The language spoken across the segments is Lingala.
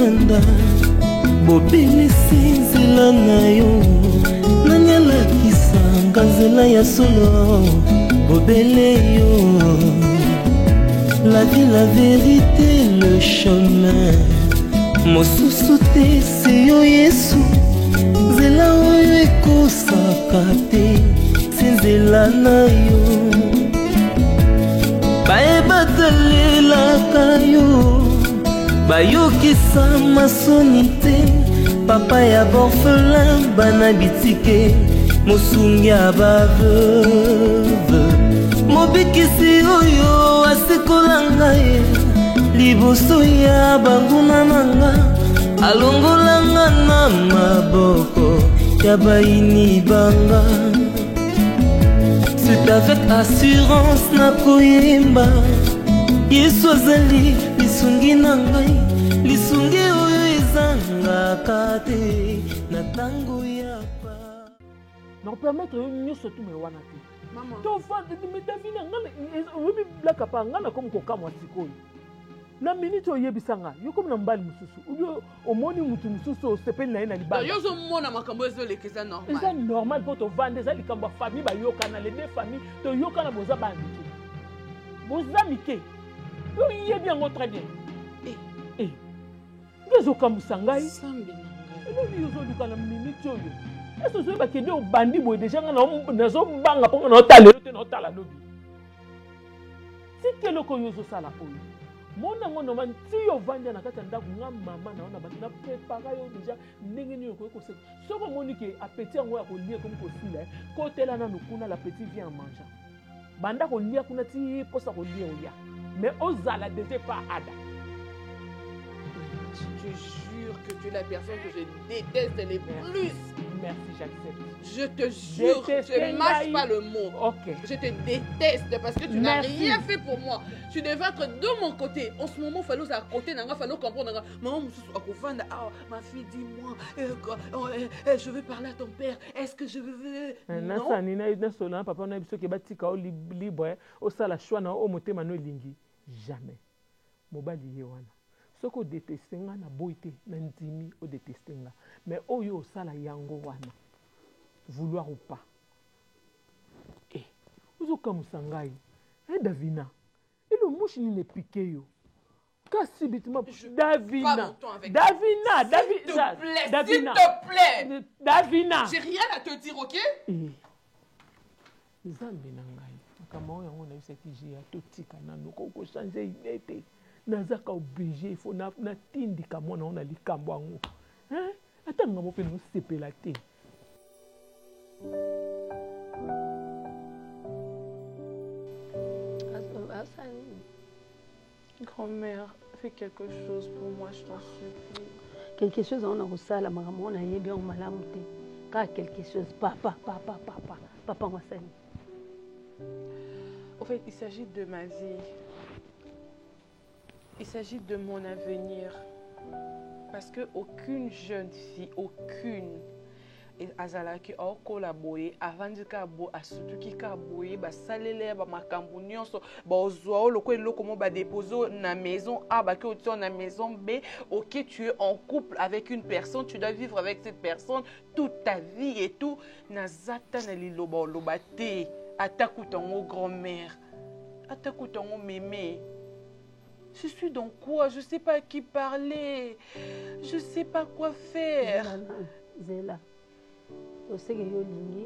libanda bobelisi nzela na yo nani alakisanga nzela ya solo bobele yo la vie la vérité le chemin mosusu te se yo Yesu nzela oyo ekosaka te se nzela na yo bayebatalelaka yo bayokisa masoni te papa ya borphelin bana bitike mosungi ya baveuve mobikisi oyo asikola ngai liboso ya banguna nanga alongolanga na maboko ya baini banga. C'est avec assurance na koyemba Yesu azali lisungi na ngai lisungi oyo ezangaka te na tango ya pa na permettre yo nyonso tu me wana te to fa me davina ngana obi blaka pa ngana comme kokamwa sikoyo na minute oyebisanga yo comme na mbali mususu ubio omoni mutu mususu osepeli na ye na libanda yo zo mona makambo ezo lekeza normal eza normal po to vande eza likambo ya famille bayokana les deux familles to yokana boza bandike boza mike yo yebi yango très bien ngezokamwisa ngai elobi yozoluka na minute oyo ese ozoyeba kende obandi boye deja nga nazobanga mpo nga naotalelo te naotala lobi tikeloko oyo ozosala oyo monango noma nti ovanda na kati ya ndako nga mama na wana na prépara yo deja ndenge nini okoki koseka soki omoni ke apeti yango ya kolia komi kosila kotela nanu kuna l'appétit vient en mangeant banda kolia kuna ti posa kolia oya mais ozala déjà pas ada. Je te jure que tu es la personne que je déteste les plus. Merci, j'accepte. Je te jure, je ne mâche pas le mot. Ok. Je te déteste parce que tu n'as rien fait pour moi. Tu devais être de mon côté. En ce moment, il fallait à côté, il fallait comprendre. Maman, ma fille, dis-moi, je veux parler à ton père. Est-ce que je veux... Non. Papa, on a dit que batika libre, au sala choix na au moté mano lingi. Jamais. Mobali yewana. Ce qu'on déteste na boité na ndimi au détester nga. Mais oyo sala yango wana. Vouloir ou pas. Eh, uzo kamusangai. Eh Davina. Et le mouche n'est piqué yo. Kasi bitima Davina. Davina, Davina. S'il te plaît. Davina. J'ai rien à te dire, OK? Eh. Zambi nangai. Kama yango na cette iji ya totika nano ko changer idée. Nazaka obligé il faut na tindika mwana ona likambo yango. Hein? Atanga mo pe no sepela te. Grand-mère, fais quelque chose pour moi, je t'en supplie. Quelque chose on a reçu la maman on a bien on malamu te. Car quelque chose papa moi ça. En fait, il s'agit de ma vie. Il s'agit de mon avenir. Parce qu'aucune jeune fille, aucune, azalaki a collaboré avant de cabo a surtout qui caboyer ba salele ba makambu nyonso ba ozwa o loko eloko mo ba déposer na maison A ba ke otion na maison B. OK, tu es en couple avec une personne, tu dois vivre avec cette personne toute ta vie et tout. Nazata na liloba loba te atakutango grand-mère, atakutango mémé. Je suis dans quoi? Je sais pas à qui parler. Je sais pas quoi faire. Zela. Oseke yo lingi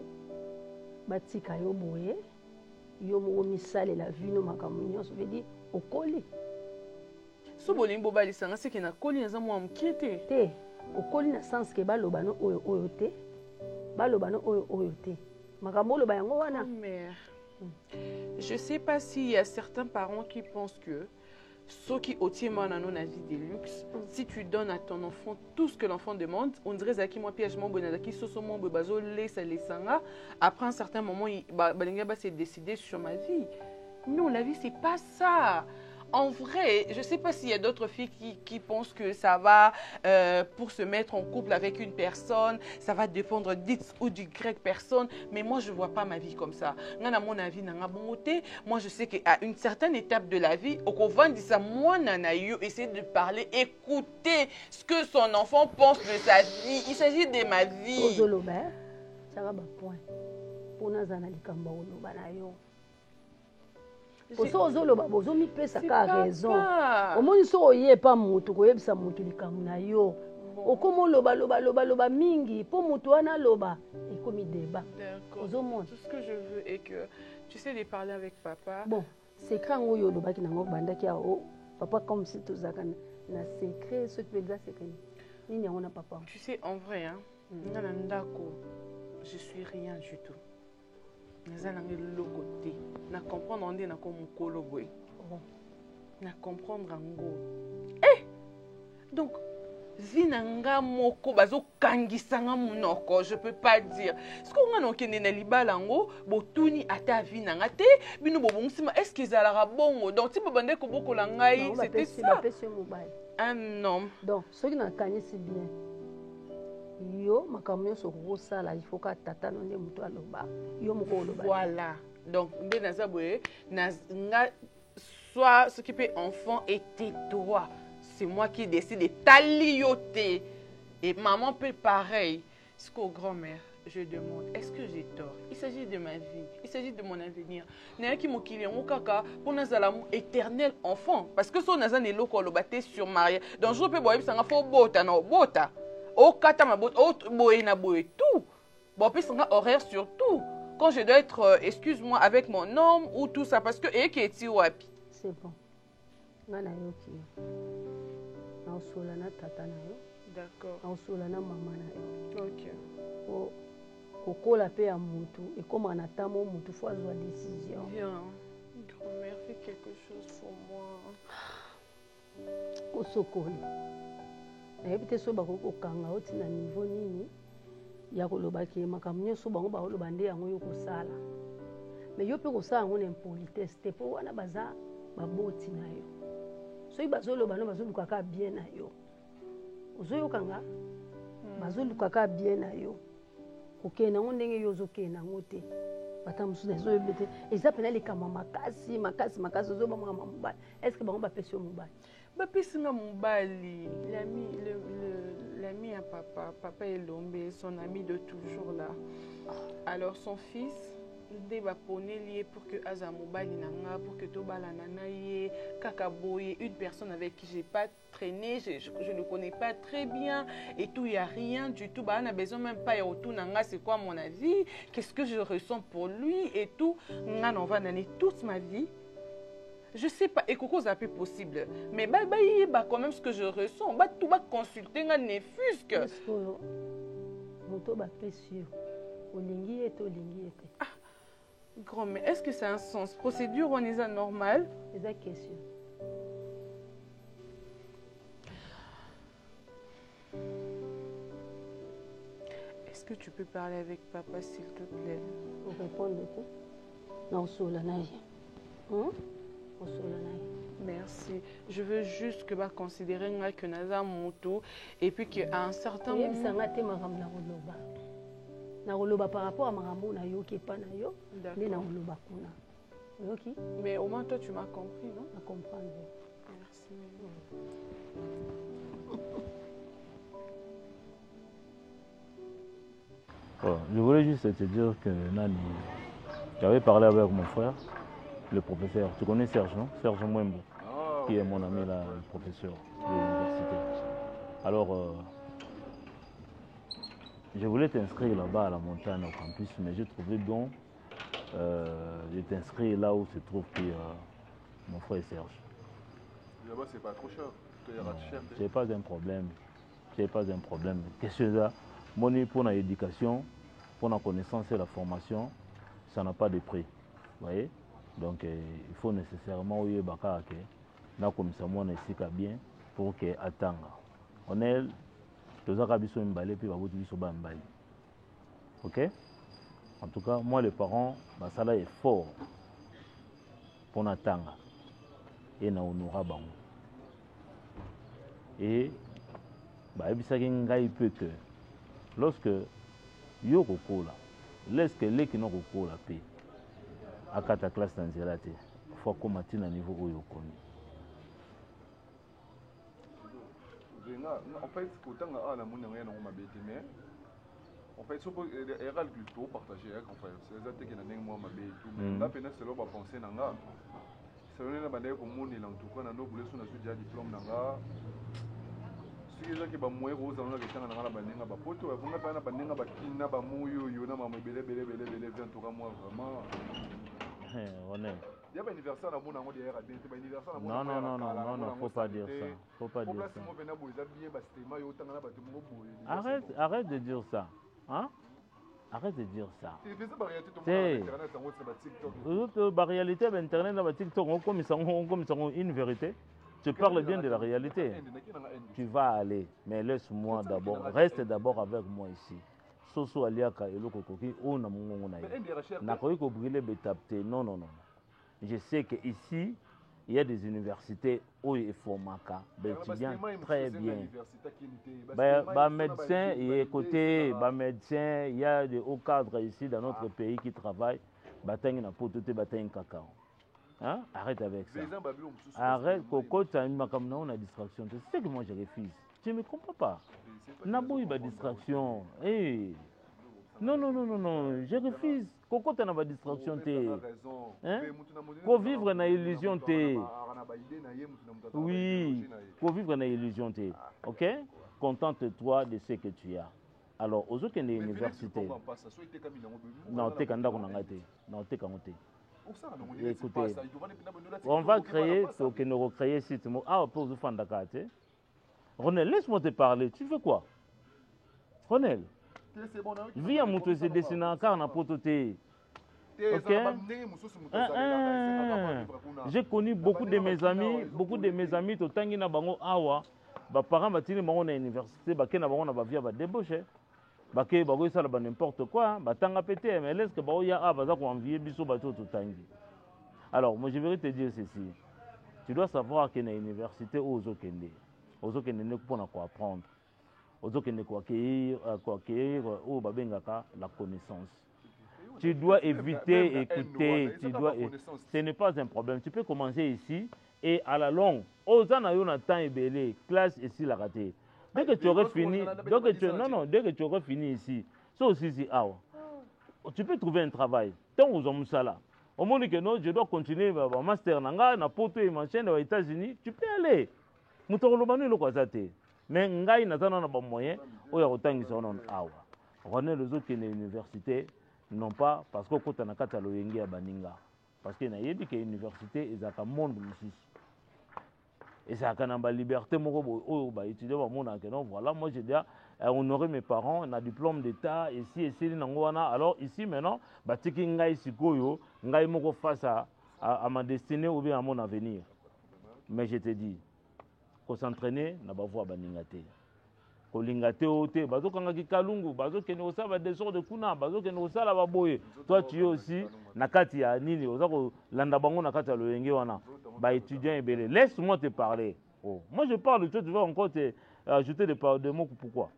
batika yo boye yo mo misale la vie no makambo nyonso veut dire okoli. So bolimbo balisanga seke na koli nza mo amkite. Te. Okoli na sens ke baloba no oyo te. Baloba no oyo te. Makambo loba yango wana. Mère. Je sais pas s'il y a certains parents qui pensent que ce qui obtient la vie de luxe, si tu donnes à ton enfant tout ce que l'enfant demande, on dirait que moi piège mon bonadaki soso mon bebazo laisse les sanga. Après un certain moment, il s'est décidé sur ma vie. Non, la vie c'est pas ça. En vrai, je ne sais pas s'il y a d'autres filles qui pensent que ça va, pour se mettre en couple avec une personne, ça va dépendre d'X ou d'Y personne, mais moi, je ne vois pas ma vie comme ça. À mon avis, moi, je sais qu'à une certaine étape de la vie, au dit ça, moi, Nanayo, essayer de parler, écouter ce que son enfant pense de sa vie. Il s'agit de ma vie. Poso ozoloba bozomi pesa ka raison. Omoni so oye pa mutu koyebisa mutu likambo na yo. Okomo loba mingi po mutu wana loba ekomi débat. D'accord. Tout ce que je veux est que tu sais de parler avec papa. Bon, secret ngoyo loba ki nango bandaki a papa comme si tout ça na secret ce que ça secret. Nini on a papa. Tu sais en vrai hein, je suis rien du tout. Le côté na comprendre on dit na comme mukolo boy na comprendre ngo donc vinanga moko bazo kangisanga munoko je peux pas dire ce qu'on a okende na libala ngo botuni ata vinanga te bino bobongisima est-ce qu'ils alara bongo donc ti bobande ko bokola ngai c'était ça un homme donc ce qui na kanisi bien yo makambo nyonso okosala il faut ka tata nonde moto aloba yo moko oloba voilà donc nde naza boye nga soit s'occuper enfant et tais-toi c'est moi qui décide de talioter et maman peut pareil ce qu'au grand-mère je demande est-ce que j'ai tort il s'agit de ma vie il s'agit de mon avenir n'a qui mokili ngo kaka pour nazala éternel enfant parce que so naza ne loko oloba te sur mariage donc je peux boye sanga fo bota na bota au kata ma botte, au boé na boé tout. Bon, puis c'est un horaire sur tout. Quand je dois être, excuse-moi, avec mon homme ou tout ça, parce que et qui est wapi. C'est bon. Nana yoki. Na osola na tata na yo. D'accord. Na osola na maman na yo. Ok. Kokola pe ya mutu et comme on attend mon mutu faut avoir décision. Viens. Grand-mère fait quelque chose pour moi. Osokoli. nayebi te so bakokanga oti na niveau nini ya koloba ke makambo nyonso bango bakoloba nde yango yo kosala mais yo mpe kosala yango na impolitesse te mpo wana baza baboti na yo soki bazoloba no bazolukaka bien na yo ozoyokanga bazolukaka bien na yo kokende nango ndenge yo ozokende nango te bata mosusu na ezoyebe te eza pena likambo makasi ozobamaka mobali est ce que bango bapesi yo mobali Bapisinga Moubali, l'ami à papa Elombe, son ami de toujours là. Alors son fils, il va poner lié pour que Aza Moubali nanga, pour que Tobala nanaye, Kakaboye, une personne avec qui j'ai pas traîné, je ne connais pas très bien, et tout, il n'y a rien du tout. Bah, on a besoin même pas de retour nanga, c'est quoi mon avis, qu'est-ce que je ressens pour lui, et tout. On va donner toute ma vie. Je sais pas, et Coco, ça peut possible. Mais quand même ce que je ressens, tout va consulter, on n'est fusque. Ah, grand, mais est-ce que c'est un sens? Procédure, on est normal? C'est la question. Est-ce que tu peux parler avec papa, s'il te plaît? Pour répondre, non, sur la nage. Merci. Je veux juste que considérer que naza moto et puis qu'à un certain moment par rapport à marambo na yo qui pas na yo ni na oloba kuna yoki mais au moins toi tu m'as compris non? À comprendre. Merci. Oh, je voulais juste te dire que Nani, j'avais parlé avec mon frère, le professeur. Tu connais Serge, non? Serge Mwembo, qui est mon ami là, le professeur de l'université. Alors, je voulais t'inscrire là-bas à la montagne, au campus, mais j'ai trouvé bon de t'inscrire là où se trouve mon frère Serge. Là-bas, c'est pas trop cher. C'est pas un problème. C'est pas un problème. Qu'est-ce que c'est? Monnaie pour l'éducation, pour la connaissance et la formation, ça n'a pas de prix. Vous voyez? Donc, il faut nécessairement oublier Bakar que na comme ça moi ici bien pour que attendre. On est tous les habits sont emballés puis babou sont emballés. OK? En tout cas, moi les parents, ça là est fort pour attendre. et na honora bango. Et bayebisaki ngai peu que lorsque yo kokola laisse que les qui n'ont kokola pe akata classe na nzela te faut koma tina niveau oyo komi. En fait, autant à la monnaie, on m'a bêté, mais en fait, il y a plutôt partagé, c'est ça qui est un moi m'a bêté, mais là, c'est là, penser nanga. C'est là, on pour mon il en tout cas, on a voulu son déjà diplôme nanga. Ce qui est que moi, rose, on a été dans la banane, bah poto, on a pas la banane, bah kina, bah mouyo, yona, m'a belé, en tout cas moi vraiment. On est. Il y a un anniversaire dans mon amour derrière, non, faut pas dire ça. Faut pas dire ça. Arrête de dire ça. Hein? Arrête de dire ça. C'est la réalité d'Internet, dans TikTok, on comme une vérité. Tu parles bien de la réalité. Tu vas aller, mais laisse-moi d'abord. Reste d'abord avec moi ici. Soso aliaka et lokokoki, on a mon non. Je sais qu'ici, il y a des universités où il faut marquer des étudiants très bien. Médecin, il y a des hauts cadres ici dans notre pays qui travaillent. Hein? Arrête avec ça. Arrête, Coco, tu as une distraction. C'est ce que moi je refuse. Tu ne me comprends pas. Nabo, il y a une distraction. Hey. Non, je refuse. Coco, tu as une distraction. Pour vivre une illusion. Oui, pour vivre une illusion. Ok? Contente-toi de ce que tu as. Alors, aux autres universités. Non, tu es écoutez, on va créer ce que nous recréer ici. Ah, pour vous faire d'accord. Ronel, laisse-moi te parler. Tu fais quoi? Ronel, viens mon te dessiner un car n'a pas tout. Ok? J'ai connu beaucoup de mes amis, tout le temps, bango awa, ba parents batini bango na université, ba kena bango na ba via ba débauché. Baké bago ça là n'importe quoi, batanga pété, mais laisse que bao ya a baza ko envier biso bato tout tangi. Alors, moi je vais te dire ceci. Tu dois savoir que dans l'université aux okende ne pour apprendre. Aux okende quoi acquérir au babengaka la connaissance. Tu dois éviter écouter, ce n'est pas un problème. Tu peux commencer ici et à la longue, aux ana temps et belé, classe ici la raté. Dès que tu aurais fini, dès que tu aurais fini ici, ça aussi c'est tu peux trouver un travail. Tant aux hommes ça là. Au moment que non, je dois continuer mon master nanga na poto et ma chaîne aux États-Unis, tu peux aller. Mutorolobanu lo kwazate. Mais ngai natana na ba moyen, oya otangisa non awa. René les autres qui sont université non pas parce que kota na kata loyengi ya baninga. Parce que na yebi que université ezaka monde mususu. Et ça a une liberté, voilà, moi j'ai déjà honoré mes parents, on a un diplôme d'état, ici, alors ici maintenant, face à ma destinée ou bien à mon avenir. Mais je te dis, qu'on s'entraîne, on va voir Baningate. Kolingate ote, bazo kangaki kalungu, bazo kene osaba des sortes de kuna, bazo kene osala baboye. Toi tu es aussi nakati ya nini, ozako landa bango nakati ya loyenge wana. Ba étudiant ebele, laisse-moi te parler. Oh, moi je parle, toi tu vas encore te ajouter des mots pourquoi?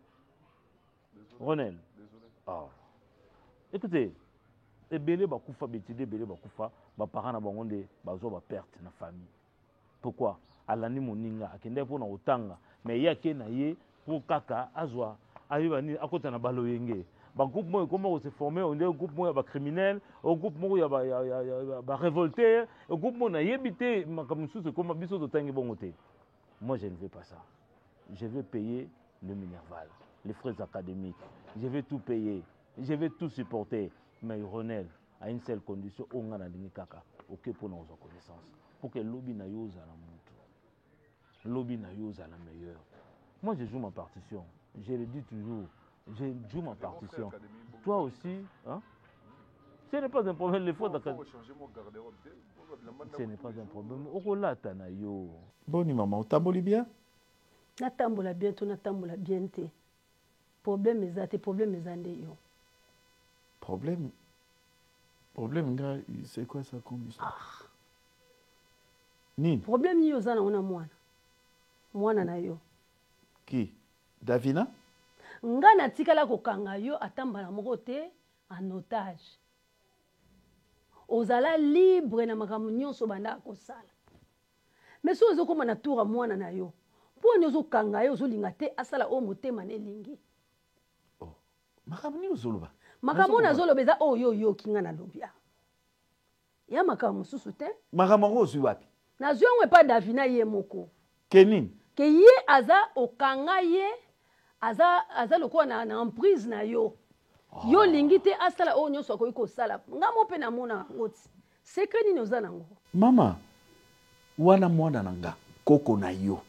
Ronel. Ah. Écoutez, ebele bakufa betide ebele bakufa, ba parents na bango nde bazo ba perte na famille. Pourquoi? Alani moninga akende pona otanga, mais yake na ye pour kaka azwa ayibani akota na baloyenge ba groupe mo comment se former on est groupe mo ya ba criminel au groupe mo ya ba révolté au groupe mo na yebité makamusu comme biso to tangi bongote. Moi je ne veux pas ça. Je vais payer le minerval, les frais académiques, je vais tout payer, je vais tout supporter, mais Ronel à une seule condition on a na dingi kaka OK pour nos connaissances pour que lobby na yoza la montre, lobby na yoza la meilleure. Moi, je joue ma partition. Je le dis toujours. Je joue ma partition. Toi aussi, hein? Ce n'est pas un problème. Les fautes ce n'est pas un problème. Boni maman, t'amboli bien? Natambola bien, tu natambola bien. Problème est problème est Problème, gars, c'est quoi ça comme histoire? Nini? Problème ni oza na ona mwana. Mwana na yo. Qui? Davina? Nga na tikala kokanga yo atambala moko te en otage. Ozala libre na makambo nyonso banda kosala. Mais so ozokoma na tour mwana na yo. Poni ozokanga yo ozolinga te asala o motema na elingi. Oh. Makambo ni ozoloba. Makambo na zoloba eza oyo yo kinga na lobia. Ya makambo susu te. Makambo ngo ozwi wapi? Na zongwe pa Davina ye moko. Kenini? Ke ye aza okanga ye aza lokola na emprise na yo. Yo lingi te asala o nyonso akoki kosala. Nga mo pe na mona ngoti. Secret nini oza nango? Mama, wana mwana na nga, koko na yo.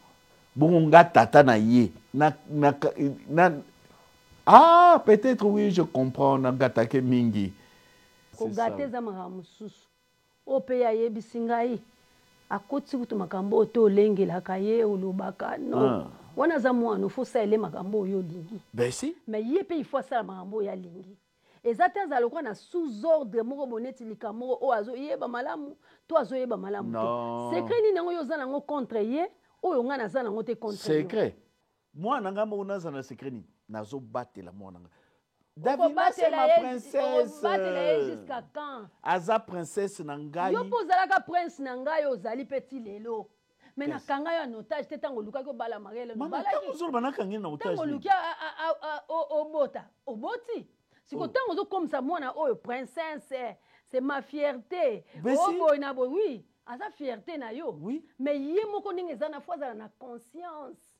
Bongo nga tata na ye. Ah, peut-être oui, je comprends. Nanga take mingi. Ko gate za makambo susu. O pe ya yebisi ngai. Akoti kutu makambo to olengelaka ye olobaka. No. Wana za mwana faut ça ele makambo yo lingi. Ben si. Mais ye pe il faut ça makambo ya lingi. Ezata za lokwa na sous ordre moko boneti likamoko o azo yeba malamu to azo yeba malamu te. Secret ni nango yo za nango contre ye oyo nga na za nango te contre ye. Secret. Mwana nga mo na za na secret ni nazo batela mwana nga. Davina c'est ma princesse. Batela jusqu'à quand? Aza princesse na ngai. Yo pozalaka prince na ngai ozali petit lelo. Mais na kanga yo en otage te tango luka ko bala marele no bala. Mama tango zo bana kanga na otage. Tango luka obota. Oboti. Siko tango zo comme ça mwana oyo princesse, c'est ma fierté. Oh na bo oui, aza fierté na yo. Oui. Mais ye moko ninge za na fois na conscience.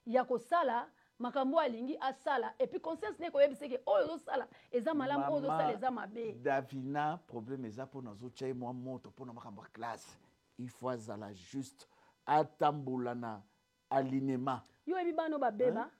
Ya ko sala makambo alingi asala et puis conscience ne ko yebise ke oyo zo sala eza malamu oyo zo sala eza mabe. Davina problème eza po na zo tchai moi moto po na makambo classe. Il faut azala juste atambola na alignement. Yo ebi bano babeba.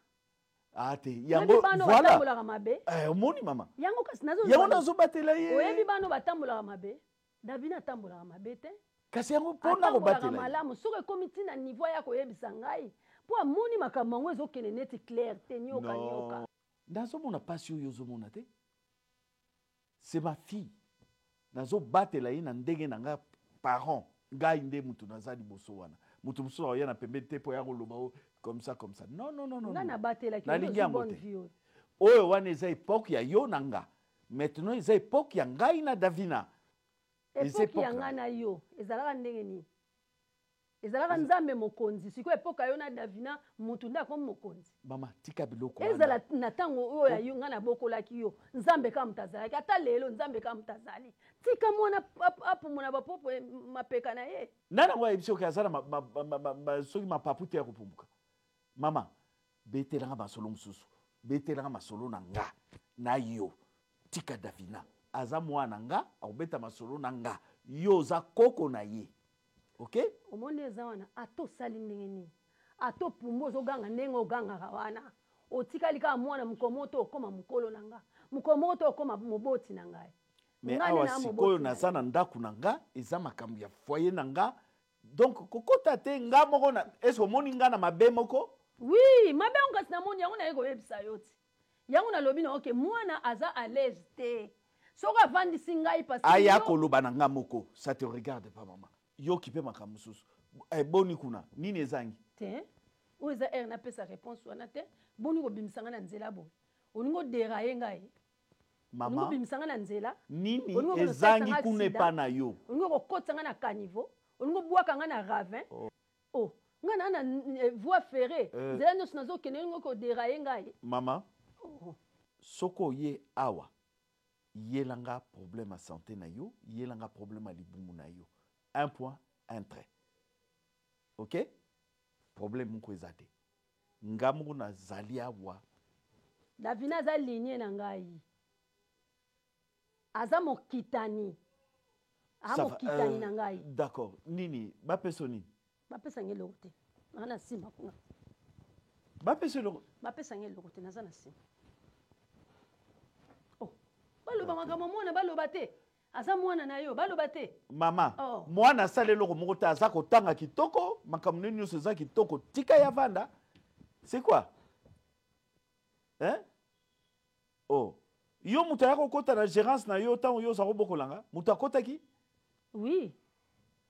Ate yango voilà. Omoni mama. Yango kasi nazo. Yango nazo batela ye. Oyebi bano batambola mabe. Davina tambola mabe te. Kasi yango pona ko batela. Malamu soki komiti na niveau ya ko yebisa ngai. Po amoni makambo ngo ezokene neti clair te nyoka nyoka. Nazo mona pasi oyo zo mona te. C'est ma fille. Nazo batela ye na ndenge na nga parent. Ngai nde mutu nazali boso wana. Mutu muso ya na pembe te po ya koloba comme ça. Non. Ngana batela ki bonne vie. Oyo wana eza époque ya yo na nga. Maintenant eza époque ya ngai na Davina. Époque ya nga na yo. Ezalaka ndenge ni. Ezalaka nzambe mokonzi. Siko époque yo na Davina mutu nda comme mokonzi. Mama tika biloko. Ezala na tango oyo ya yo nga na bokola ki yo. Nzambe ka mutazali. Ata lelo nzambe ka mutazali. Tika mwana apu mwana bapopo mapeka na ye. Nana wa ebisho ka zala soki mapapu te ya kopumbuka. Mama, betelanga masolo mususu. Betelanga masolo na nga. Na yo. Tika Davina. Aza mwana nga, akobeta masolo na nga. Yo za koko na ye. OK? Omoni eza wana ato sali ndenge nini. Ato pumbo zo ganga ndenge oganga kawana. Otikali ka mwana mukomoto okoma mukolo na nga. Mukomoto okoma moboti na ngai. Mais awa sikoyo naza na ndaku na nga, eza makambo ya foyer na nga. Donc kokota te nga moko na est-ce omoni nga na mabe moko? Oui, mabe on kasi na moni yango na yeko yebisa yoti. Yango na lobi na OK, mwana aza à l'aise te. Soka vandi singai parce que aya koloba na nga moko, ça te regarde pas maman. Yo kipe makambo susu. Boni kuna, nini ezangi? Te. O eza na pesa réponse wana te. Boni ko bimisanga na nzela bo. Oningo dérailler ngai. Mama. Oningo bimisanga na nzela. Nini ezangi kuna pa na yo. Oningo ko kotsanga na caniveau. Oningo bwaka nga na ravin. Oh. Nga na voie ferrée. Nzela nyonso nazo kene oningo ko dérailler ngai. Mama. Soko ye awa. Yelanga problème à santé na yo, yelanga problème à libumu na yo. Un point, un trait. OK? Problème moko ezate. Ngamu na zali awa. Davina za lignée na ngai. Aza mokitani. Mokitani na ngai. D'accord. Nini, ba pesoni. Ba pesa ngelo te. Na sima kuna. Ba pesolo. Ba pesa ngelo te na za na sima. Baloba makambo mwana baloba te. Asa mwana na yo baloba te. Mama, mwana sale loko moko ta za ko tanga kitoko, makambo nini nyonso za kitoko tika ya vanda. C'est quoi? Hein? Oh. Yo muta yako kota na gérance na yo tango yo za ko bokolanga. Muta kota ki? Oui.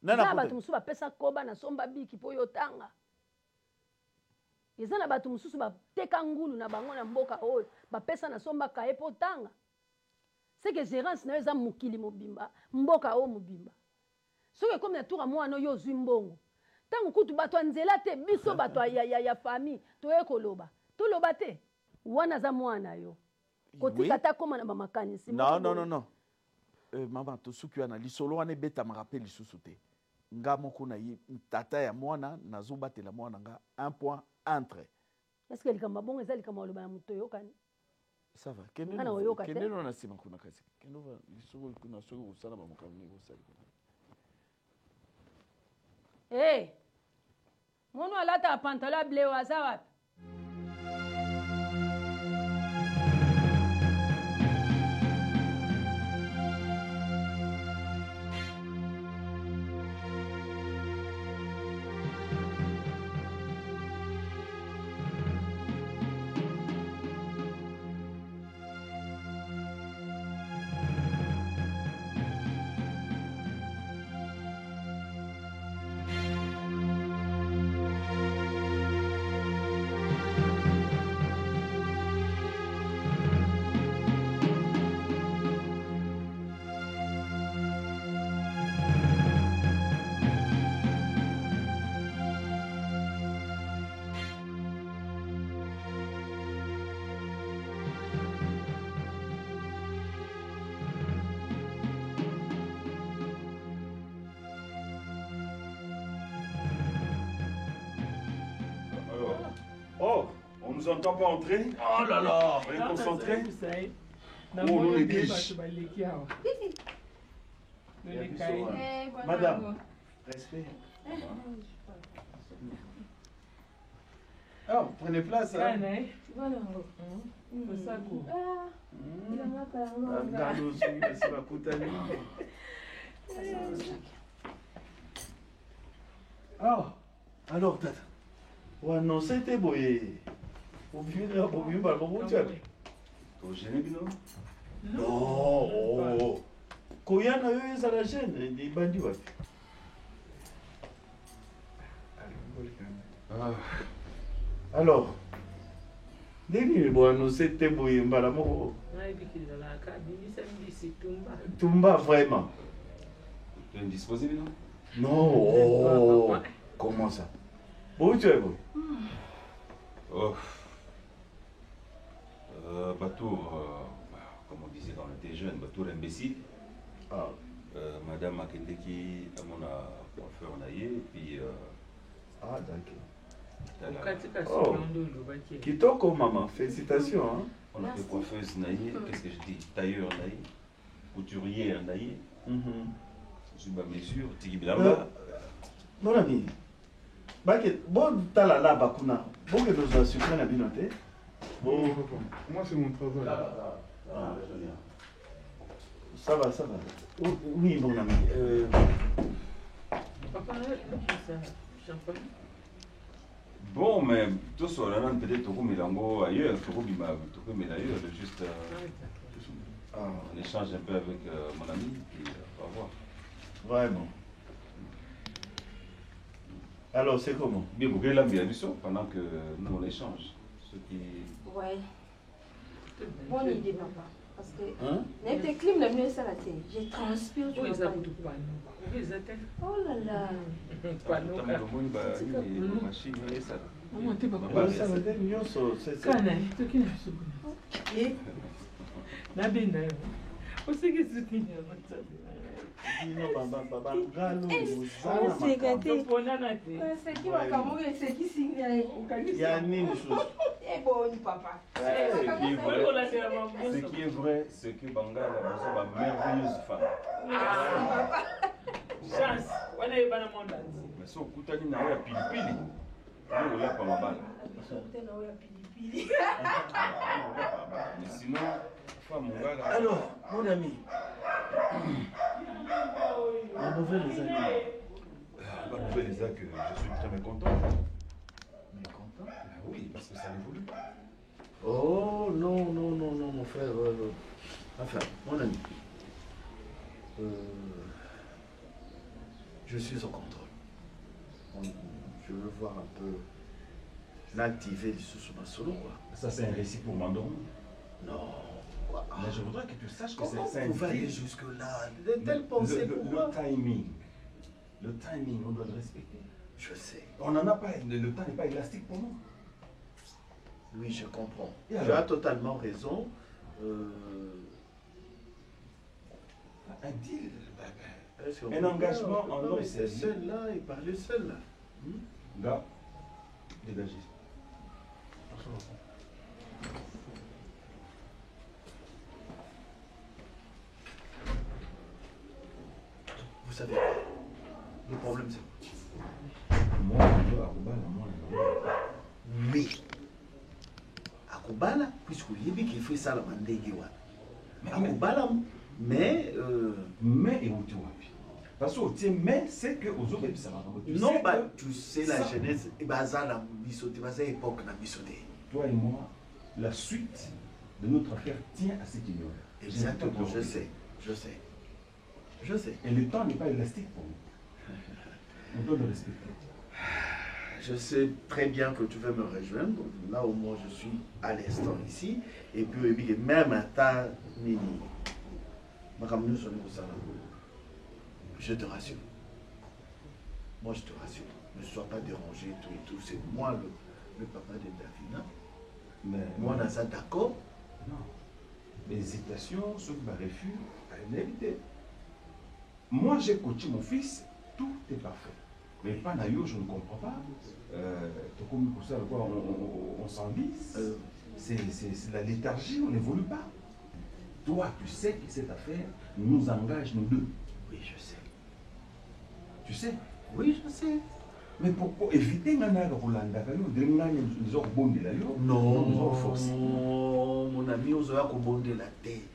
eza bato mosusu bapesa koba na somba biki mpo yo tanga eza na bato mosusu bateka ngulu na bango na mboka oyo bapesa na somba kaye mpo tanga seke gérance na yo eza mokili mobimba mboka oyo mobimba soki ekomi na tour mwana oyo ozwi mbongo ntango kutu bato ya nzela te biso bato ya famille toye koloba toloba te wana aza mwana yo kotika ta koma na bamakanisi non mama tosuki wana lisolo wana ebetamaka mpe lisusu te nga moko na ye tata ya mwana nazobatela mwana nga un point entre eske likambo bongo eza likambo aloba ya moto oyokani ça va kende no na nsima kuna kasi kende lisolo kuna soki kosala bamakambo nini kosali mono alataka pantalon ya bleu aza wapi Oh, on nous entend pas entrer? Oh là là, on est concentré. Oh, nous les biches. Madame, respect. Oh, prenez place. Oh, alors, tata. Ouais, non, c'était boyé. Vous vivez à Bobu, pas bon, tu as. Au Génébino? Non. Oh. Koyana, eux, ils à la chaîne, des bandits, ouais. Alors, Deni, bon, c'était boyé, Mbalamo. Tumba, vraiment. Tu es indisposé, non? Non, oh. Comment ça? Où tu es, vous? Oh. Batour, comme on disait quand on était jeune, Batour imbécile. Ah. Madame Makendeki, à mon coiffeur naïe, et puis. Ah, d'accord. Oh. Kitoko, maman, félicitations. Hein? On a fait coiffeuse naïe, qu'est-ce que je dis? Tailleur naïe, couturier naïe. Je suis pas mesure, Tiki Bilamba. Mon ami. Bon, t'as la là, Bakuna. Bon, que nous assurons la binote. Bon, moi, c'est mon travail. Ça va, ça va. Oui, mon ami. Bon, mais tout ça, on a peut-être tout comme Milango ailleurs, tout comme ailleurs, juste on échange un peu avec mon ami, puis on va voir. Vraiment. Alors, c'est comment? Bien, vous la bien pendant que nous on échange. Ce qui... Ouais. Bonne idée, papa. Parce que n'était clim le mieux ça la tête. J'ai transpiré. Oh là là. Ce qui est vrai, c'est que Bangala a besoin d'une merveilleuse femme. Chance, on est pas dans le monde. Mais si on coûte à pilipili, on l'a pas mal. Mais sinon, femme, alors, mon ami, la nouvelle est la nouvelle est que je suis très mécontent. Mécontent? Oui, parce que ça évolue. Oh non, non, non, non, mon frère. Enfin, mon ami. Je suis au contrôle. Je veux voir un peu l'activer sous ma solo, quoi. Ça, c'est un récit pour m'endormir. Non. Mais je voudrais que tu saches que Comment c'est un vous pouvez aller deal. jusque-là? De telles pensées pour moi. Le timing, on doit le respecter. Je sais. On n'en a pas, le temps n'est pas élastique pour nous. Oui, je comprends. Et Tu alors? as totalement raison. Un deal, Est-ce qu'on un peut engagement pas- on en peut pas homme rester sérieux. seul là et parler seul là. Gars, dégagez. Vous savez quoi? Le problème c'est Moi, je veux Akubala, moi, oui. Akubala, puisque vous avez qu'il fait ça la mandégue. Mais Akubala, mais. Mais et où tu vois? Parce que tu mais c'est que aux autres ça va. Non, bah, tu sais la jeunesse, et bah ça la bisoté, bah ça époque la bisoté. Toi et moi, la suite de notre affaire tient à ce qu'il y a. Exactement, je sais, je sais. Je sais. Et le temps n'est pas élastique pour nous. On doit le respecter. Je sais très bien que tu veux me rejoindre. Là au moins je suis à l'instant ici. Et puis même à ta mini. Je te rassure. Moi je te rassure. Ne sois pas dérangé, tout et tout. C'est moi le papa de Davina. Mais moi on a ça d'accord. Non. Les hésitations, ceux qui refusent, à éviter. Moi j'ai coaché mon fils, tout est parfait. Mais pas Nayo, je ne comprends pas. Comme pour ça, on s'enlise. C'est la léthargie, on n'évolue pas. Toi, tu sais que cette affaire nous engage, nous deux. Oui, je sais. Tu sais? Oui, je sais. Mais pour éviter que nous non, mon ami, on va rebondir la tête.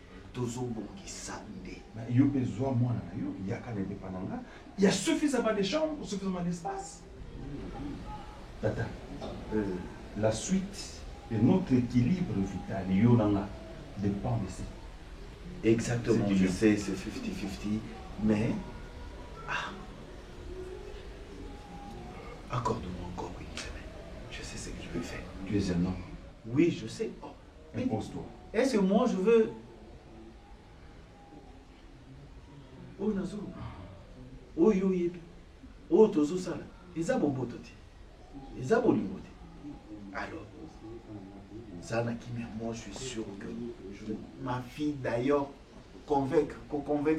Il y a suffisamment de chambres, suffisamment d'espace. Tata, la suite de notre équilibre vital, dépend de ça. Exactement, je sais, c'est 50-50, mais accorde-moi encore une semaine. Je sais ce que je vais faire. Tu es un homme. Oui, je sais. Oh, impose-toi. Est-ce que moi je veux... Oh, Nazo. Oh, yo, yebi. Oh, tozo sala. Eza boboto te. Eza bolingo te. Alors, ça n'a qui moi je suis sûr que ma fille d'ailleurs convaincre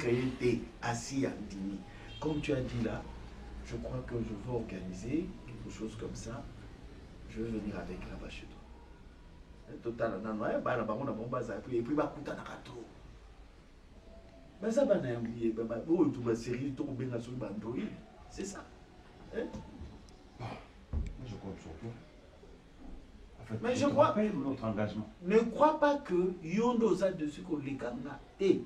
elle était assise à dîner. Comme tu as dit là, je crois que je veux organiser quelque chose comme ça. Je vais venir avec là-bas chez toi. Total, et puis bakuta nakato. C'est ça. Je compte sur toi. En fait, mais je crois notre engagement. Ne crois pas que Yondo a dessus qu'on les kanga. Et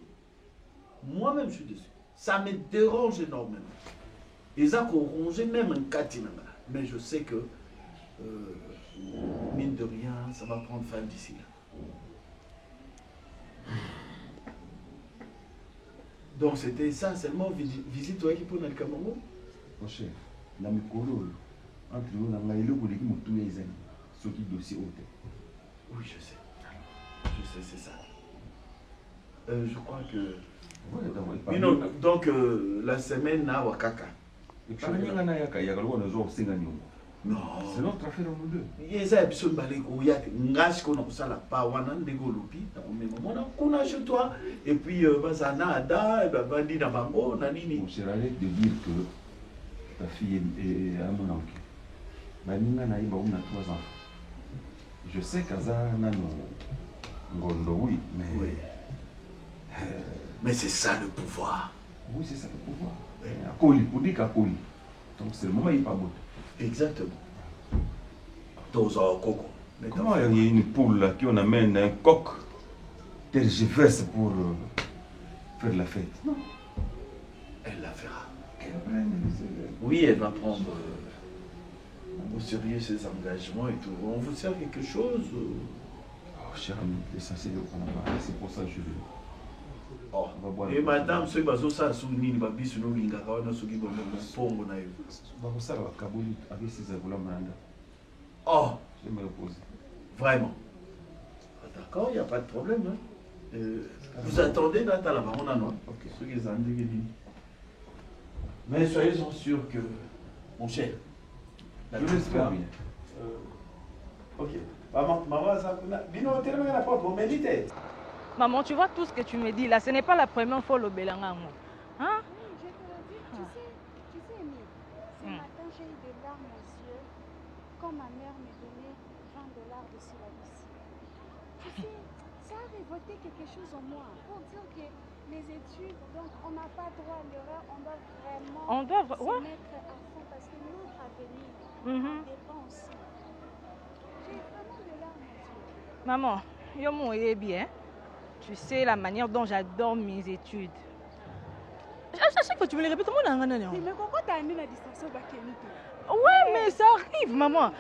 moi-même je suis dessus. Ça me dérange énormément. Ils ont rongé même un katinanga. Mais je sais que mine de rien, ça va prendre fin d'ici là. Donc c'était ça seulement visite toi qui pour le Cameroun. Mon cher, la mikolo entre nous na ngailo ko leki mutu ezani soki dossier haute. Oui, je sais. Je sais, c'est ça. Je crois que mais non, donc la semaine na wakaka. Non, c'est notre affaire nous deux. Yeza episode balé ko yate ngashi ko na kusala pa wana ndeko lopi na komema kuna chez toi et puis bazana ada et bandi na bango na nini. Mon cher, arrête de dire que ta fille est à mon oncle. Baninga na iba on a 3 enfants. Je sais qu'Aza na ngondo oui, mais oui. Mais c'est ça le pouvoir. Oui, c'est ça le pouvoir. Akoli pour dire qu'akoli. Donc c'est le moment il pas bon. Exactement. Mais comment il y a une poule là qui on amène un coq tergiverse pour faire la fête? Non. Elle la fera. Oui, elle va prendre au sérieux ses engagements et tout. On vous sert quelque chose? Oh, cher ami, l'essentiel est qu'on a. C'est pour ça que je veux. Oh. Babwana. Et madame, ce bazo ça souni ni babisu no linga kawana soki bo pongo na yo. Bakosala bakaboli avec ces avola mananda. Oh, Je me repose. vraiment. Ah, d'accord, il n'y a pas de problème. Hein. Vous attendez Nata là-bas, on a non. Ok. Ceux qui ont dit. Mais soyez sûrs que, mon cher, Je l'espère bien. ok. Maman, ça vient tellement la porte, mon mérite. Maman, tu vois tout ce que tu me dis là, ce n'est pas la première fois le Belanga. Hein? Oui, je te le dis, tu sais, Amy, ce matin j'ai eu des larmes aux yeux quand ma mère me donnait $20 de syllabus. Tu sais, ça a révolté quelque chose en moi pour dire que les études, donc on n'a pas droit à l'erreur, on doit vraiment se mettre à fond parce que notre avenir dépend aussi. J'ai vraiment des larmes aux yeux. Maman, yo mon bien. Tu sais la manière dont j'adore mes études. À chaque fois tu me le répètes, moi mais pourquoi tu as amené la distinction ouais, mais ça arrive, maman.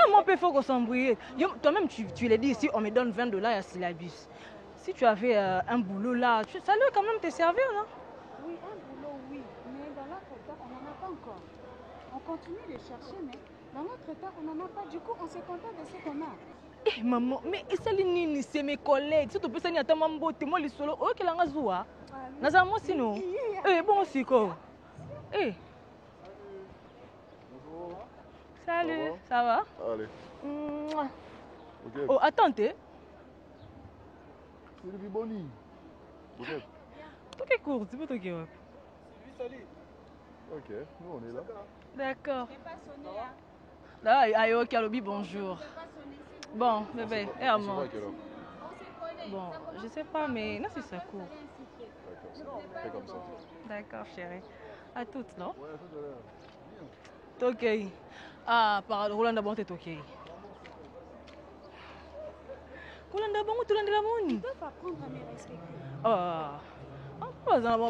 Mon père, il faut qu'on s'embrouille. Toi-même, tu l'as dit ici, on me donne $20 à syllabus. Si tu avais un boulot là, ça allait quand même te servir, non? Oui, un boulot, oui. Mais dans notre état, on n'en a pas encore. On continue de chercher, mais dans notre état, on n'en a pas. Du coup, on se contente de ce qu'on a. Eh maman, mais c'est mes collègues. Si tu peux savoir que moi les solo, oh que l'anga zoua. Naza moi sinon. Eh bon aussi quoi. Eh. Salut, ça va? Allez. Okay. Oh attends. C'est le Biboni. Tout est court, tu peux te dire. Salut. Ok, nous on est là. D'accord. Là, ayo Kalobi, bonjour. Bon, bébé, et à moi. Bon, je sais pas, mais non, c'est ça court. D'accord, c'est comme ça. D'accord, chérie. À toutes, non? Ouais, à toutes. Ok. Ah, par Roland d'abord, t'es ok. Roland d'abord, tu l'as de la monnaie. Ils doivent apprendre à me respecter. Ah. Bon,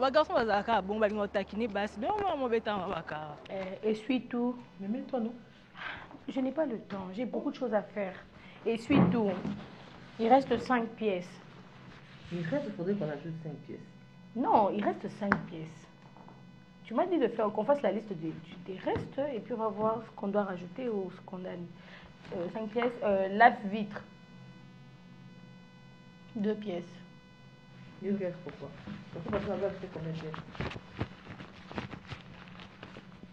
garçon, bon, on taquiner, basse. Non, mon bétain, Essuie tout. Mais mets-toi, non? Je n'ai pas le temps, j'ai beaucoup de choses à faire. Essuie tout. Il reste 5 pièces. Il faudrait qu'on ajoute 5 pièces. Non, il reste 5 pièces. Tu m'as dit de faire qu'on fasse la liste des restes et puis on va voir ce qu'on doit rajouter ou ce qu'on a. 5 pièces. Lave-vitre. 2 pièces. 2 pièces pourquoi? Parce que la lave, c'est combien de pièces?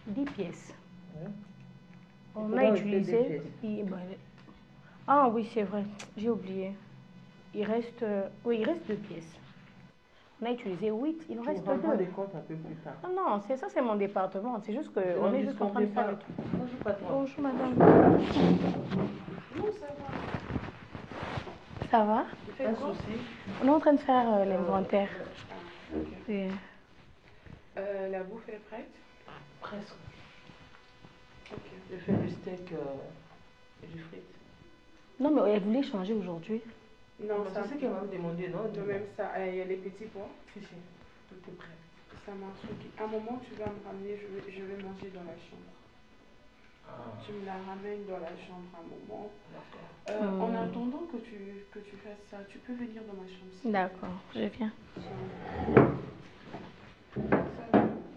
10 pièces. Ouais. On a utilisé. Ah oui, c'est vrai, j'ai oublié. Il reste 2 pièces. On a utilisé 8, il en reste 2. On va des comptes un peu plus tard. Non, c'est ça, c'est mon département. C'est juste qu'on est juste en train de faire le truc. Bonjour, patron. Bonjour, madame. Non, ça va. Ça va? Pas de souci. On est en train de faire l'inventaire. Okay. La bouffe est prête? Presque. Ok. Je fais du steak et du frites. Non, mais elle voulait changer aujourd'hui. Non, c'est ce qu'elle m'a demandé, non? De même ça, il y a les petits pois. Si, tout est prêt. Ça marche. Okay. À un moment, tu vas me ramener, je vais manger dans la chambre. Ah. Tu me la ramènes dans la chambre à un moment. D'accord. En attendant que tu fasses ça, tu peux venir dans ma chambre. D'accord, je viens.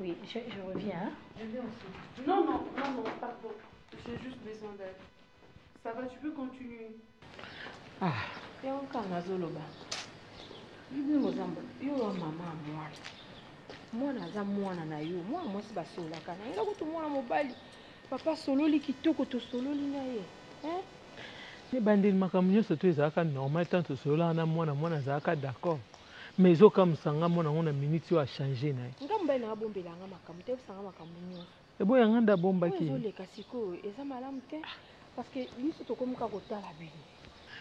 Oui, je reviens. Je viens aussi. Non, pardon. J'ai juste besoin d'aide. Ça va, tu peux continuer. Ah, et encore nazoloba. Bibi mozamba, yo mama mwana za mwana na yo, mwana mwasi basola kana. Ela kutu mwana mobali. Papa sololi kitoko to sololi na ye. Ne bandeli makambo nyonso to ezalaka normal tant tosolola na mwana azalaka d'accord. Mais ezokamwisanga mwana ngo na minute oyo achange na ye. Nga mobali nanga bombelanga makambo te osanga makambo nyonso. Eboyanga nda bombaki. Ezoleka sikoyo eza malamu te parce que biso tokomi kaka kotala bino.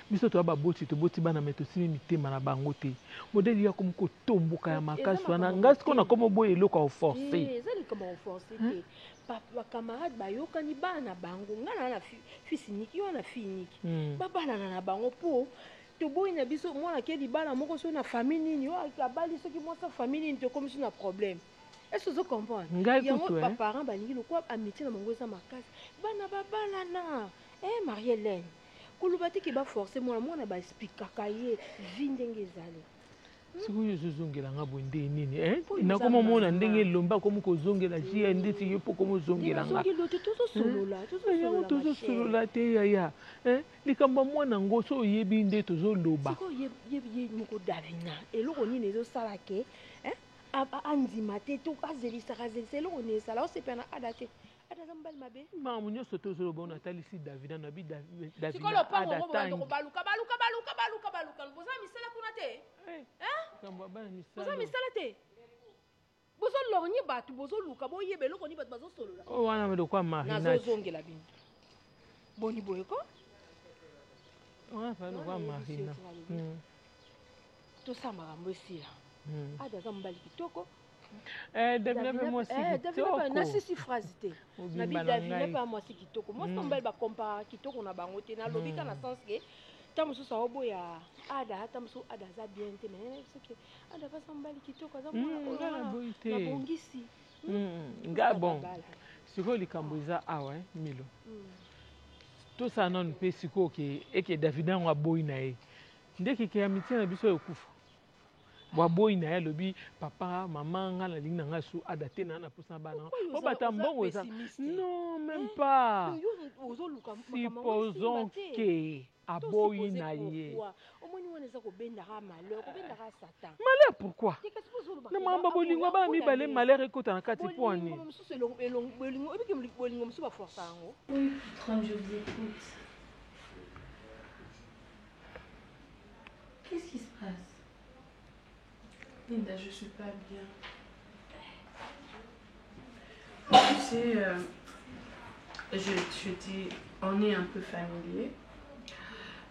Biso toya baboti toboti bana me tosili mitema na bango te. Modeli ya komi kotomboka ya makasi wana nga siko na komo boye eloko ya oforce. Eza likama oforce te. Bacamarade bayokani bana bango nga na fils niki yo na fille niki. Babalana na bango po toboyi na biso mwana ke libala moko so na famille nini yo abali soki mwasa famille nini tokomi so na problème. Est-ce que vous comprenez? Yango parents balingi lokwa amitié na bango eza makasi. Bana babalana. Marie-Hélène. Kolobati ki ba forcer mwana ba expliquer kaka ye vie ndenge ezali. sikoyo ozozongela nga boye nde nini nakoma mona ndenge elomba komi kozongela jia ndeti yo mpo komi ozongela nga yango tozosolola te yaya likambo ya mwana ngo so oyebi nde tozoloba yebi moko davina eloko nini ezosala ke andima te to azelisaka eloko nini esala osepena ada te adaza mobali mabe makambo nyonso tozoloba ona atalisi davina na bi davina baluka boza misala kuna te boza misala te bozolornye bato bozoluka boyeba eloko nini bato bazosolola wana melokwa marinage nazozongela bino boni boyeko wana lokwa marina tosala makambo esila ada aza mobali kitoko Davina pe mwasi kitoko nasisi phrase te nabi Davina pe mwasi kitoko mwasi mobali bakompara kitoko na bango te nalobika na sens ke ta mosusu aoboya ada ata mosusu ada aza bien te mais soki ada aza mobali kitoko aza nabongisi nga bon sikoyo likambo eza awa milo tosala nano mpe sikoyo eke Davina yango aboyi na ye ndekeke ya mitie na biso ekufa waboyi na ye alobi papa mama nga nalingi na nga su adate na posa bana obata mbongo eza non même pas supposons que aboyi na ye malheur pourquoi na makambo bolingo bana mibale malheur ekota na kati mpo ani Qu'est-ce qui se passe? Linda, je suis pas bien. Tu sais, je dis, on est un peu familier.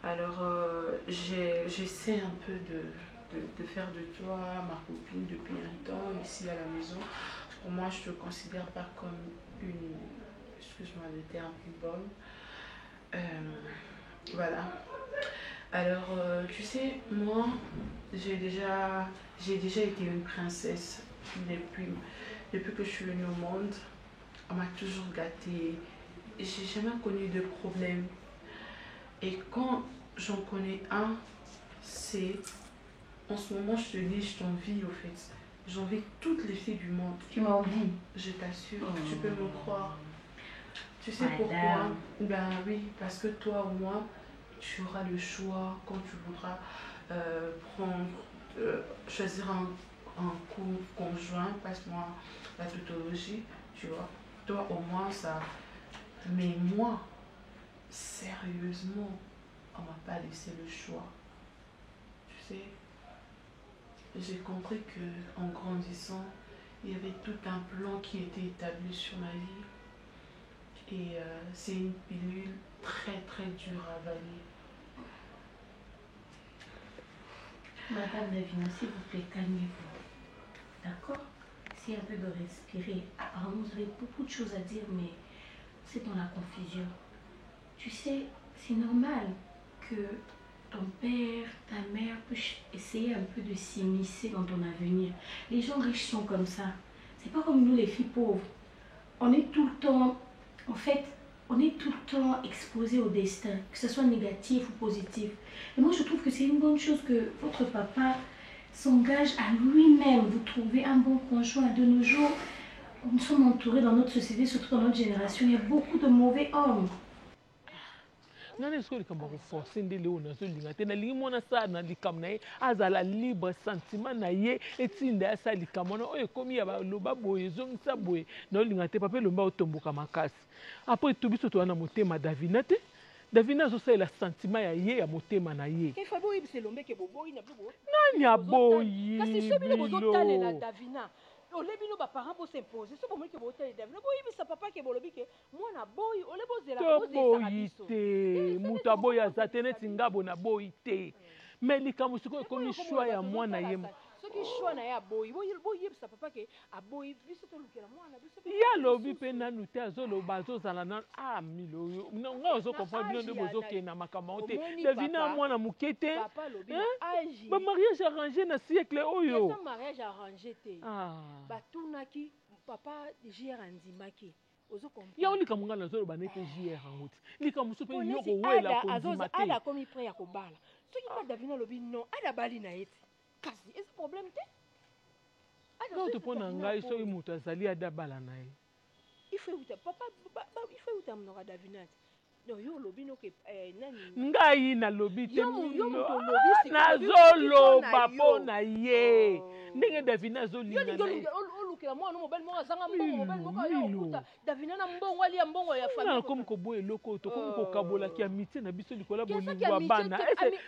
Alors, j'essaie un peu de faire de toi ma copine depuis un temps ici à la maison. Pour moi, je ne te considère pas comme une, excuse-moi le terme, une bonne. Voilà. Alors, tu sais, moi, j'ai déjà été une princesse depuis que je suis venue au monde. On m'a toujours gâtée. J'ai jamais connu de problème. Et quand j'en connais un, c'est... En ce moment, je te dis, je t'envie au fait. J'envie toutes les filles du monde. Tu m'as envie? Je t'assure, tu peux me croire. Tu sais pourquoi? Ben oui, parce que toi ou moi, tu auras le choix quand tu voudras choisir un conjoint, passe-moi la tautologie, tu vois. Toi au moins ça. Mais moi, sérieusement, on m'a pas laissé le choix. Tu sais, j'ai compris que en grandissant, il y avait tout un plan qui était établi sur ma vie. Et c'est une pilule très très dure à avaler. Madame Davina, s'il vous plaît, calmez-vous. D'accord? Essayez un peu de respirer. Apparemment, vous avez beaucoup de choses à dire, mais c'est dans la confusion. Tu sais, c'est normal que ton père, ta mère puissent essayer un peu de s'immiscer dans ton avenir. Les gens riches sont comme ça. C'est pas comme nous, les filles pauvres. On est tout le temps... En fait, on est tout le temps exposé au destin, que ce soit négatif ou positif. Et moi, je trouve que c'est une bonne chose que votre papa s'engage à lui-même. Vous trouvez un bon conjoint. De nos jours, nous sommes entourés dans notre société, surtout dans notre génération, il y a beaucoup de mauvais hommes. nani siko likambo kuforce nde leo nazolinga te nalingi mwana sala na likambo na ye azala libre sentiment na ye etinda asala likambo wana oyo ekomi ya baloba boye ezongisa boye naolinga te papa elomba otomboka makasi apres to biso toza na motema davina te davina azosalela sentiment ya ye ya motema na ye nani aboyi bilo olebino ba parents pour s'imposer so bomoki botel Davina boyi bisa papa ke bolobi ke mwana boyi olebozela boyi te mutu aboyi aza te neti ngabo na boyi te mais likambo sikoyo ekomi shwa ya mwana ye soki shwa na ye aboyi boyebisa papa ke aboyi biso tolukela mwana biso ye alobi mpe nanu te azoloba azozala nanu milo oyo nga ozokomprendre bino nde bozokende na makambo yango te Davina mwana moke te bamariage arrangé na siècle oyo mariage arrangé te batunaki papa jr andimaki yango likambo nga nazoloba nete jr yango te likambo so mpe yo kowela kondima te ada akomi prêt ya kobala soki mpa Davina alobi non ada bali na ye te makasi eza problème te nga otopona ngai soki moto azali adabala na ye il faut euta papa il faut euta mnoka Davina non yo lobi no ke nani ngai nalobi te nazoloba mpo na ye ndenge Davina azolinga na ye olukela mwana mobali moko azanga mbongo mobali moko ayokuta Davina na mbongo alia mbongo ya famille nakomi koboya eloko oyo tokomi kokabolaki amitié na biso likolo ya bolingo ya bana ese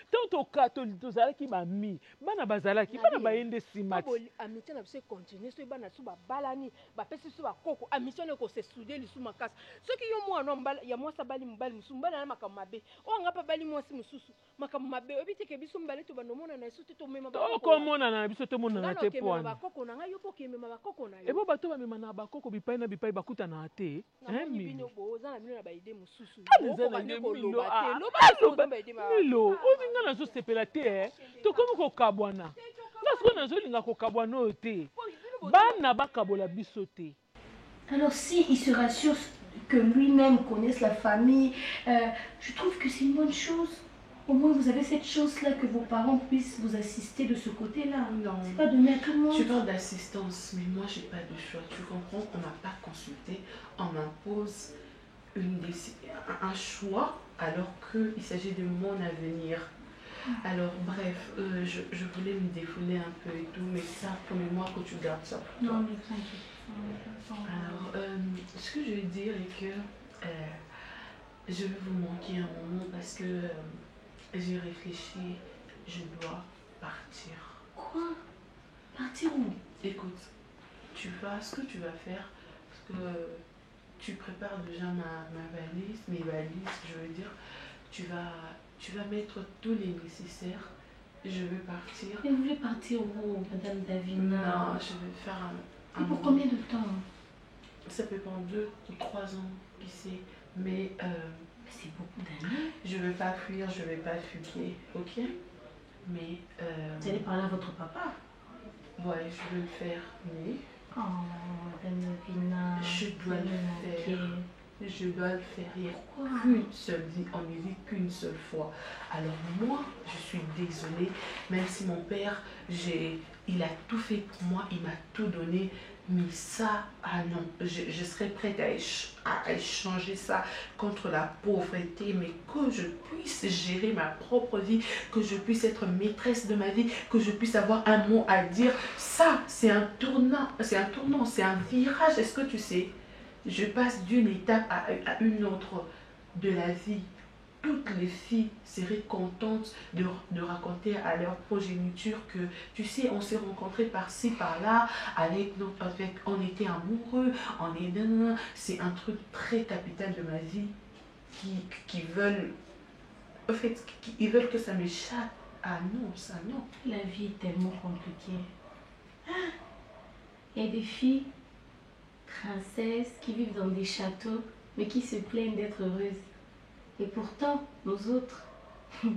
tozalaki bami bana bazalaki bana bayende nsima te amitié na biso econtinue soki bana biso babalani bapesi biso bakoko amitié no ekosesudie lisu makasi soki yo mwana ya mwasi abali mobali mosusu mobali na makambo mabe oyo anga mpe abali mwasi mosusu makambo mabe oyebi teke biso mibale to bandomona na biso te tomema tokomonana na biso tomonana te po wana bakoko na ngai yo mpo okemema bakoko na yo ebo bato bamema na bakoko bipai na bipai bakutana te oza na bino na baide mosusu milo olinga nazosepela te tokomi kokabwana nga sikoyo nazolinga kokabwana oyo te bana bakabola biso te. Alors si il se rassure que lui-même connaisse la famille, je trouve que c'est une bonne chose. Au moins vous avez cette chose-là que vos parents puissent vous assister de ce côté-là. Non. C'est pas donné à tout le monde. Tu parles d'assistance, mais moi j'ai pas de choix. Tu comprends, on m'a pas consulté, on m'impose un choix alors qu'il s'agit de mon avenir. Alors bref, je voulais me défouler un peu et tout, mais ça, promets-moi que tu gardes ça pour toi. Non, mais t'inquiète. Alors, ce que je veux dire est que je vais vous manquer un moment parce que j'ai réfléchi, je dois partir. Quoi? Partir où? Écoute, ce que tu vas faire, parce que tu prépares déjà ma valise, mes valises, je veux dire, tu vas mettre tous les nécessaires. Je veux partir. Mais vous voulez partir où, Madame Davina? Non, je vais faire un Et pour combien de temps? Ça peut prendre 2 ou 3 ans, qui sait. Mais c'est beaucoup d'années. Je ne vais pas fuir, je ne vais pas fuguer, ok? Mais vous allez parler à votre papa? Ouais, je vais le faire, mais... Oh, Madame Davina. Je dois le faire. Je dois le faire. Il n'y a qu'une seule vie, on ne vit qu'une seule fois. Alors moi, je suis désolée, même si mon père, il a tout fait pour moi, il m'a tout donné. Mais ça, ah non, je serais prête à échanger ça contre la pauvreté, mais que je puisse gérer ma propre vie, que je puisse être maîtresse de ma vie, que je puisse avoir un mot à dire. Ça, c'est un tournant, c'est un virage. Est-ce que tu sais? Je passe d'une étape à une autre de la vie. Toutes les filles seraient contentes de raconter à leur progéniture que, tu sais, on s'est rencontrés par-ci, par-là, on était amoureux, c'est un truc très capital de ma vie qui veulent, en fait, ils veulent que ça m'échappe. Ah non, ça non. La vie est tellement compliquée. Il y a des filles princesses qui vivent dans des châteaux, mais qui se plaignent d'être heureuses. Et pourtant, nous autres, nous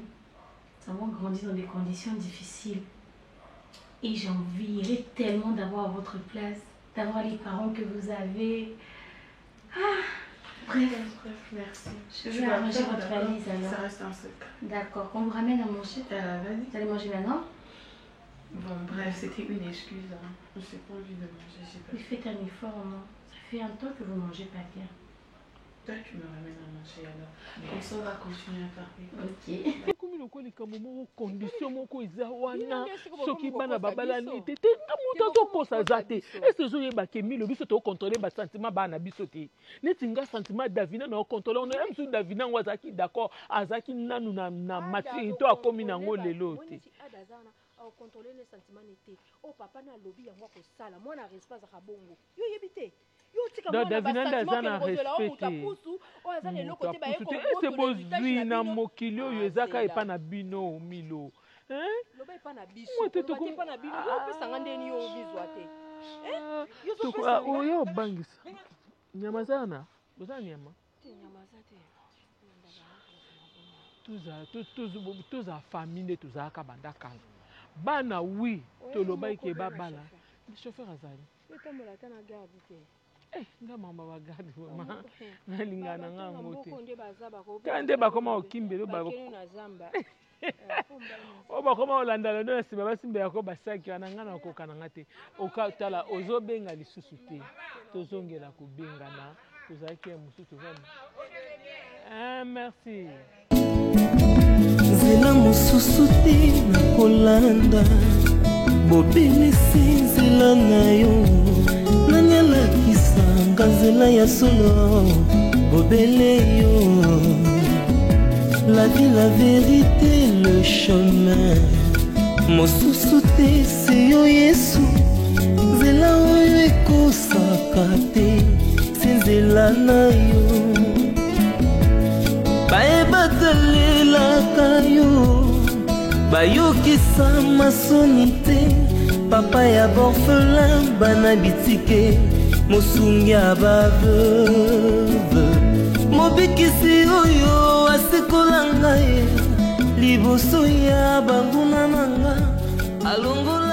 avons grandi dans des conditions difficiles. Et j'envierais tellement d'avoir votre place, d'avoir les parents que vous avez. Bref, merci. Je vais arranger votre valise alors. Ça reste un secret. D'accord, on vous ramène à manger. Vous allez manger maintenant? Bon, bref, c'était une excuse. Hein. Je n'ai pas envie de manger. Mais faites un effort, non? Ça fait un temps que vous ne mangez pas bien. Toi, tu me ramènes à manger alors. Comme ça, on va continuer à parler. Ok. Comme nous connaissons moko condition moko eza wana soki bana babalani te te moto tokosa zate est-ce que yeba ke milo biso to contrôler ba sentiment bana biso te neti nga sentiment Davina na contrôler on aime sur Davina ngwazaki d'accord azaki nanu na mati to akomi nango lelo te au contrôler les sentiments n'était oh papa na lobby yango ko sala moi na respect za kabongo yo yebite Davina ndaza na respecte ese bozwi na mokili oyo ezaka epa na bino milo oyo obangisa nyama zana oza nyama toza famille nde tozalaka banda kala bana wi tolobaki babala chauffeur azali nga mamba bagarde mama nalingana nga ngo te kande bakoma okimbelo o bakoma olanda lelo na nsima basimba yako basaki wana nga na kokananga te okatala ozobenga lisusu te tozongela kobengana tozalaki ya mosusu tozana merci nzela mosusu te na kolanda bobelisi nzela na yo nani alakisanga nzela ya solo bobele yo la vie, la vérité, le chemin mosusu te se yo yesu nzela oyo ekosaka te se nzela na yo bayebatalelaka yo bayokisa masoni te papa ya borfelin bana bitike mosungi ya baveuve mobikisi oyo asekola ngai liboso ya banguna na nga alongola